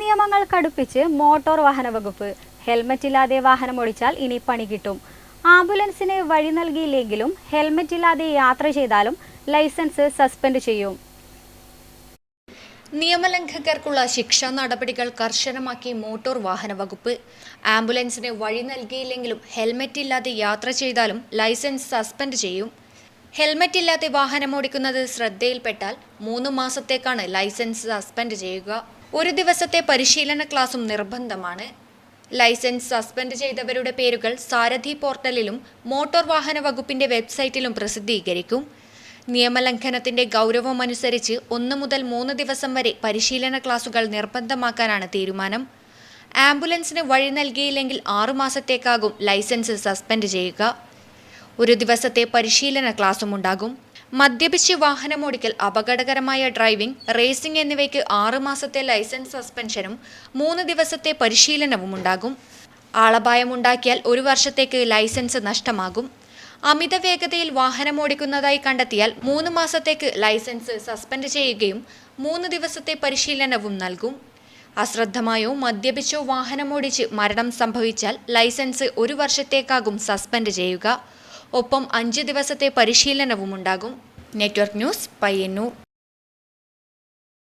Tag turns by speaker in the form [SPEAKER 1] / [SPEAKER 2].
[SPEAKER 1] നിയമങ്ങൾ കടുപ്പിച്ച് മോട്ടോർ വാഹന വകുപ്പ്. ഹെൽമറ്റില്ലാതെ വാഹനമോടിച്ചാൽ ഇനി പണി കിട്ടും. ആംബുലൻസിന് വഴി നൽകിയില്ലെങ്കിലും ഹെൽമറ്റില്ലാതെ യാത്ര ചെയ്താലും ലൈസൻസ് സസ്പെൻഡ് ചെയ്യും.
[SPEAKER 2] നിയമലംഘകർക്കുള്ള ശിക്ഷാ നടപടികൾ കർശനമാക്കി മോട്ടോർ വാഹന വകുപ്പ്. ആംബുലൻസിന് വഴി നൽകിയില്ലെങ്കിലും ഹെൽമറ്റ് ഇല്ലാതെ യാത്ര ചെയ്താലും ലൈസൻസ് സസ്പെൻഡ് ചെയ്യും. ഹെൽമറ്റ് ഇല്ലാതെ വാഹനമോടിക്കുന്നത് ശ്രദ്ധയിൽപ്പെട്ടാൽ 3 മാസത്തേക്കാണ് ലൈസൻസ് സസ്പെൻഡ് ചെയ്യുക. 1 ദിവസത്തെ പരിശീലന ക്ലാസും നിർബന്ധമാണ്. ലൈസൻസ് സസ്പെൻഡ് ചെയ്തവരുടെ പേരുകൾ സാരഥി പോർട്ടലിലും മോട്ടോർ വാഹന വകുപ്പിന്റെ വെബ്സൈറ്റിലും പ്രസിദ്ധീകരിക്കും. നിയമലംഘനത്തിന്റെ ഗൗരവമനുസരിച്ച് 1 മുതൽ 3 ദിവസം വരെ പരിശീലന ക്ലാസുകൾ നിർബന്ധമാക്കാനാണ് തീരുമാനം. ആംബുലൻസിന് വഴി നൽകിയില്ലെങ്കിൽ 6 മാസത്തേക്കാകും ലൈസൻസ് സസ്പെൻഡ് ചെയ്യുക. 1 ദിവസത്തെ പരിശീലന ക്ലാസും ഉണ്ടാകും. മദ്യപിച്ച് വാഹനമോടിക്കൽ, അപകടകരമായ ഡ്രൈവിംഗ്, റേസിംഗ് എന്നിവയ്ക്ക് 6 മാസത്തെ ലൈസൻസ് സസ്പെൻഷനും 3 ദിവസത്തെ പരിശീലനവും ഉണ്ടാകും. ആളപായമുണ്ടാക്കിയാൽ 1 വർഷത്തേക്ക് ലൈസൻസ് നഷ്ടമാകും. അമിത വേഗതയിൽ വാഹനമോടിക്കുന്നതായി കണ്ടെത്തിയാൽ 3 മാസത്തേക്ക് ലൈസൻസ് സസ്പെൻഡ് ചെയ്യുകയും 3 ദിവസത്തെ പരിശീലനവും നൽകും. അശ്രദ്ധമായോ മദ്യപിച്ചോ വാഹനമോടിച്ച് മരണം സംഭവിച്ചാൽ ലൈസൻസ് 1 വർഷത്തേക്കാകും സസ്പെൻഡ് ചെയ്യുക. ഒപ്പം 5 ദിവസത്തെ പരിശീലനവും ഉണ്ടാകും. Network news, Payyanur.